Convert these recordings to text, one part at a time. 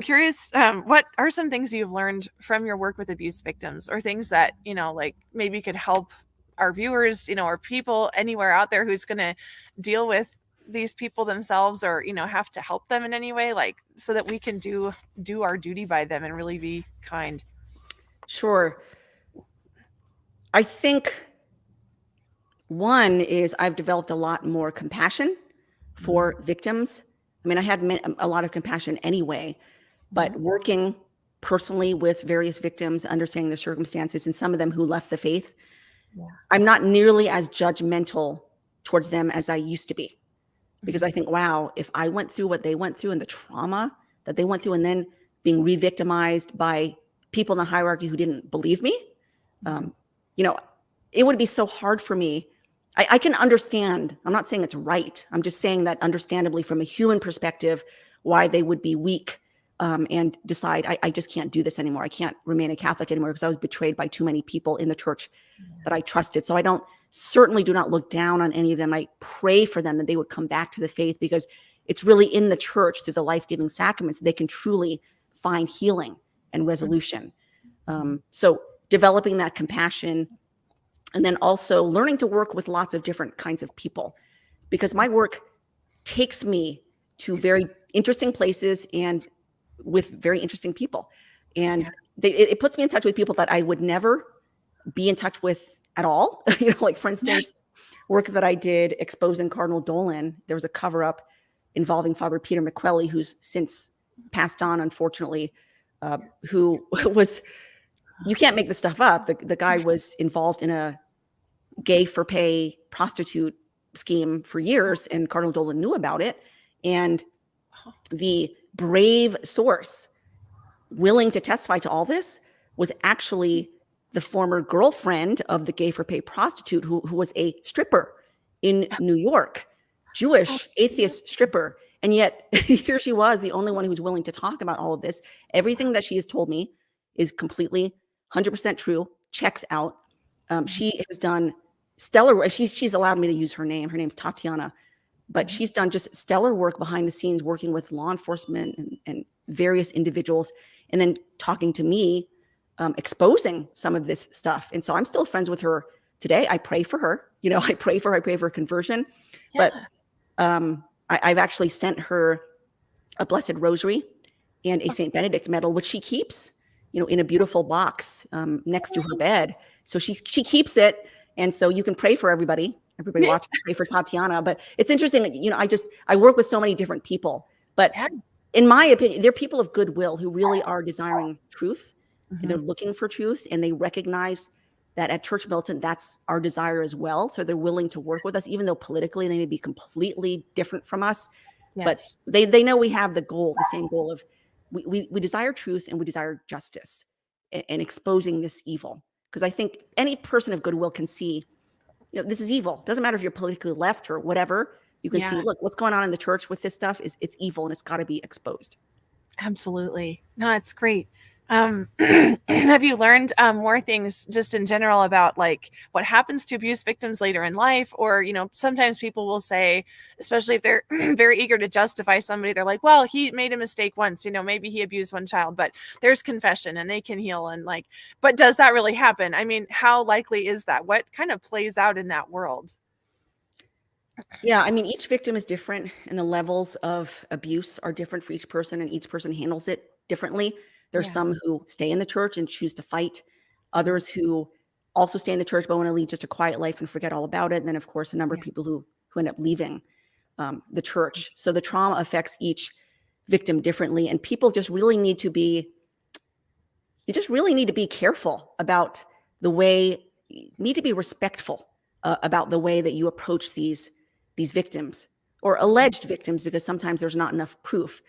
curious, what are some things you've learned from your work with abuse victims, or things that, like maybe could help our viewers, or people anywhere out there who's going to deal with these people themselves, or, have to help them in any way, like, so that we can do our duty by them and really be kind? Sure. I think one is I've developed a lot more compassion for victims. I mean, I had a lot of compassion anyway, but working personally with various victims, understanding their circumstances, and some of them who left the faith, I'm not nearly as judgmental towards them as I used to be. Because I think, wow, if I went through what they went through and the trauma that they went through, and then being re-victimized by people in the hierarchy who didn't believe me, it would be so hard for me. I can understand. I'm not saying it's right. I'm just saying that understandably from a human perspective, why they would be weak and decide, I just can't do this anymore. I can't remain a Catholic anymore because I was betrayed by too many people in the church that I trusted. So I certainly do not look down on any of them. I pray for them that they would come back to the faith, because it's really in the church through the life-giving sacraments they can truly find healing and resolution. So developing that compassion, and then also learning to work with lots of different kinds of people, because my work takes me to very interesting places and with very interesting people. And it puts me in touch with people that I would never be in touch with at all. Like, for instance, work that I did exposing Cardinal Dolan. There was a cover-up involving Father Peter McQuelly, who's since passed on, unfortunately, who was, you can't make this stuff up. The guy was involved in a gay for pay prostitute scheme for years, and Cardinal Dolan knew about it. And the brave source willing to testify to all this was actually the former girlfriend of the gay for pay prostitute who was a stripper in New York, Jewish atheist stripper. And yet here she was, the only one who was willing to talk about all of this. Everything that she has told me is completely 100% true, checks out. She has done stellar work. She's allowed me to use her name. Her name's Tatiana, but she's done just stellar work behind the scenes, working with law enforcement and various individuals, and then talking to me, exposing some of this stuff. And so I'm still friends with her today. I pray for her. I pray for her conversion. Yeah. But I've actually sent her a Blessed Rosary and a St. Benedict medal, which she keeps, in a beautiful box next to her bed. So she keeps it. And so you can pray for everybody watch, pray for Tatiana. But it's interesting that, I work with so many different people, but in my opinion, they're people of goodwill who really are desiring truth. And they're looking for truth, and they recognize that at Church Militant, that's our desire as well. So they're willing to work with us, even though politically they may be completely different from us. Yes. But they know we have the same goal of we desire truth, and we desire justice and exposing this evil. Because I think any person of goodwill can see, this is evil. Doesn't matter if you're politically left or whatever. You can see, look, what's going on in the church with this stuff it's evil, and it's got to be exposed. Absolutely. No, it's great. Have you learned more things just in general about like what happens to abuse victims later in life? Or, sometimes people will say, especially if they're very eager to justify somebody, they're like, well, he made a mistake once, maybe he abused one child, but there's confession and they can heal. And like, but does that really happen? I mean, how likely is that? What kind of plays out in that world? Yeah, I mean, each victim is different, and the levels of abuse are different for each person, and each person handles it differently. There's some who stay in the church and choose to fight, others who also stay in the church but want to lead just a quiet life and forget all about it. And then, of course, a number of people who end up leaving the church. So the trauma affects each victim differently, and people just really need to be careful about the way, need to be respectful about the way that you approach these victims or alleged victims, because sometimes there's not enough proof.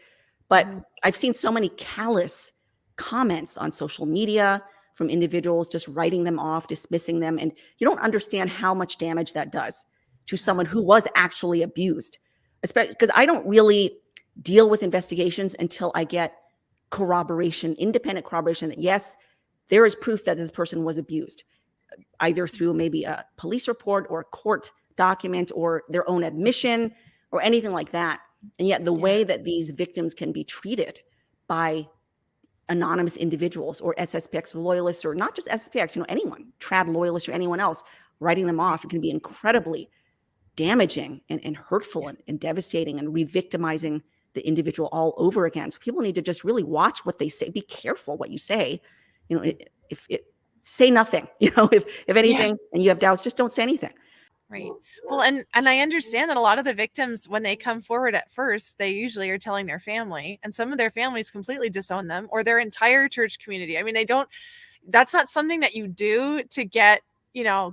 But I've seen so many callous comments on social media from individuals just writing them off, dismissing them. And you don't understand how much damage that does to someone who was actually abused, especially because I don't really deal with investigations until I get corroboration, independent corroboration that yes, there is proof that this person was abused, either through maybe a police report or a court document or their own admission or anything like that. And yet the way that these victims can be treated by anonymous individuals or SSPX loyalists, or not just SSPX, anyone, trad loyalists or anyone else, writing them off. It can be incredibly damaging and hurtful and devastating and re-victimizing the individual all over again. So people need to just really watch what they say. Be careful what you say. If say nothing, if anything, and you have doubts, just don't say anything. Right. Well, and I understand that a lot of the victims, when they come forward at first, they usually are telling their family, and some of their families completely disown them, or their entire church community. I mean, that's not something that you do to get,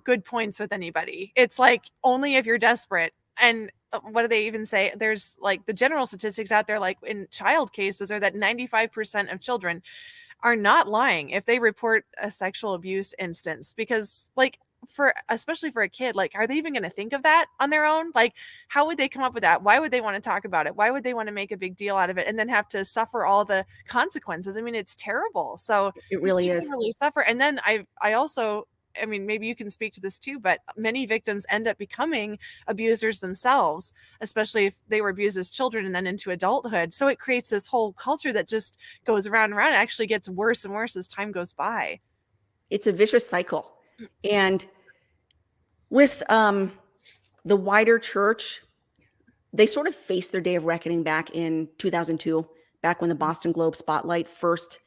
good points with anybody. It's like only if you're desperate. And what do they even say? There's like the general statistics out there, like in child cases, are that 95% of children are not lying if they report a sexual abuse instance, because especially for a kid, like, are they even going to think of that on their own? Like, how would they come up with that? Why would they want to talk about it? Why would they want to make a big deal out of it and then have to suffer all the consequences? I mean, it's terrible. So it really is. Really suffer. And then I also, I mean, maybe you can speak to this too, but many victims end up becoming abusers themselves, especially if they were abused as children and then into adulthood. So it creates this whole culture that just goes around and around. It actually gets worse and worse as time goes by. It's a vicious cycle. And with the wider church, they sort of faced their day of reckoning back in 2002, back when the Boston Globe spotlight first,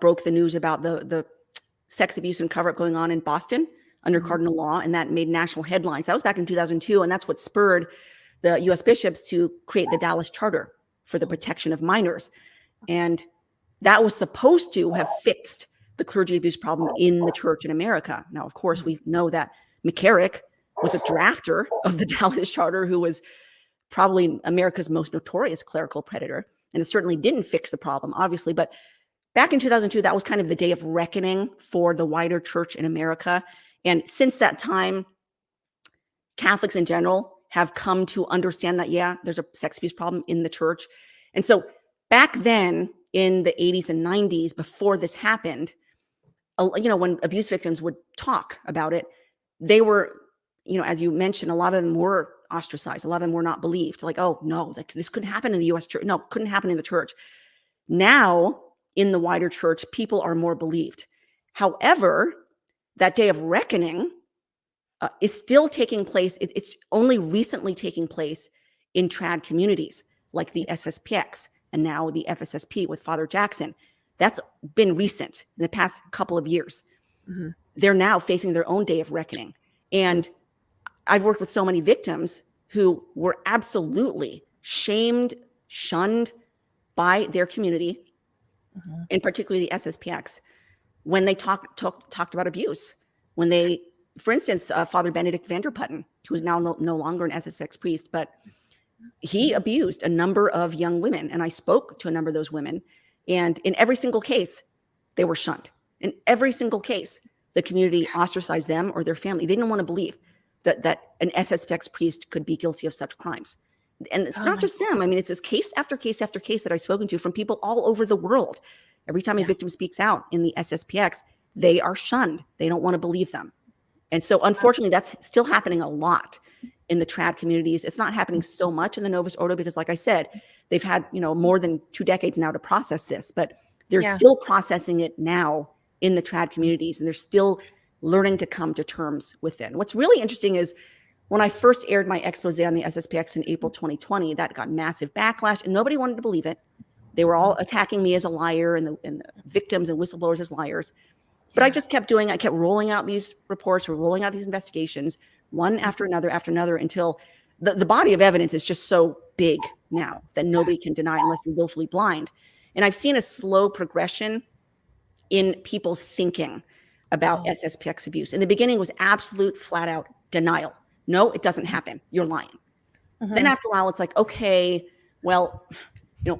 broke the news about the sex abuse and cover-up going on in Boston under cardinal law, and that made national headlines. That was back in 2002, and that's what spurred the U.S. bishops to create the Dallas Charter for the protection of minors. And that was supposed to have fixed the clergy abuse problem in the church in America. Now, of course, we know that McCarrick was a drafter of the Dallas Charter, who was probably America's most notorious clerical predator. And it certainly didn't fix the problem, obviously. But back in 2002, that was kind of the day of reckoning for the wider church in America. And since that time, Catholics in general have come to understand that, yeah, there's a sex abuse problem in the church. And so back then in the 80s and 90s, before this happened, when abuse victims would talk about it, they were, as you mentioned, a lot of them were ostracized. A lot of them were not believed. Like, oh, no, this couldn't happen in the U.S. church. No, couldn't happen in the church. Now, in the wider church, people are more believed. However, that day of reckoning is still taking place. It's only recently taking place in trad communities like the SSPX and now the FSSP with Father Jackson. That's been recent in the past couple of years. Mm-hmm. They're now facing their own day of reckoning. And I've worked with so many victims who were absolutely shamed, shunned by their community, and particularly the SSPX, when they talked about abuse. When they, for instance, Father Benedict Vanderputten, who is now no longer an SSPX priest, but he abused a number of young women. And I spoke to a number of those women. And in every single case, they were shunned. In every single case, the community ostracized them or their family. They didn't want to believe that an SSPX priest could be guilty of such crimes. And it's not just them. I mean, it's this case after case after case that I've spoken to from people all over the world. Every time a victim speaks out in the SSPX, they are shunned. They don't want to believe them. And so unfortunately, that's still happening a lot in the trad communities. It's not happening so much in the Novus Ordo because, like I said, they've had, more than 2 decades now to process this, but they're still processing it now in the trad communities, and they're still learning to come to terms with it. And what's really interesting is when I first aired my expose on the SSPX in April 2020, that got massive backlash and nobody wanted to believe it. They were all attacking me as a liar and the victims and whistleblowers as liars. But I just kept I kept rolling out these reports, rolling out these investigations, one after another until the body of evidence is just so big now that nobody can deny unless you're willfully blind. And I've seen a slow progression in people's thinking about SSPX abuse. In the beginning, it was absolute flat out denial. No, it doesn't happen. You're lying. Then after a while, it's like, okay, well,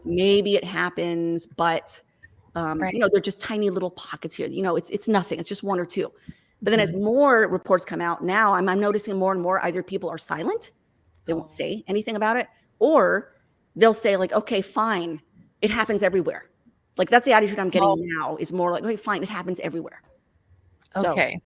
maybe it happens, but they're just tiny little pockets here. It's nothing. It's just 1 or 2. But then as more reports come out now, I'm noticing more and more either people are silent, they won't say anything about it, or they'll say like, okay, fine, it happens everywhere. Like that's the attitude I'm getting now is more like, okay, fine, it happens everywhere. So, okay.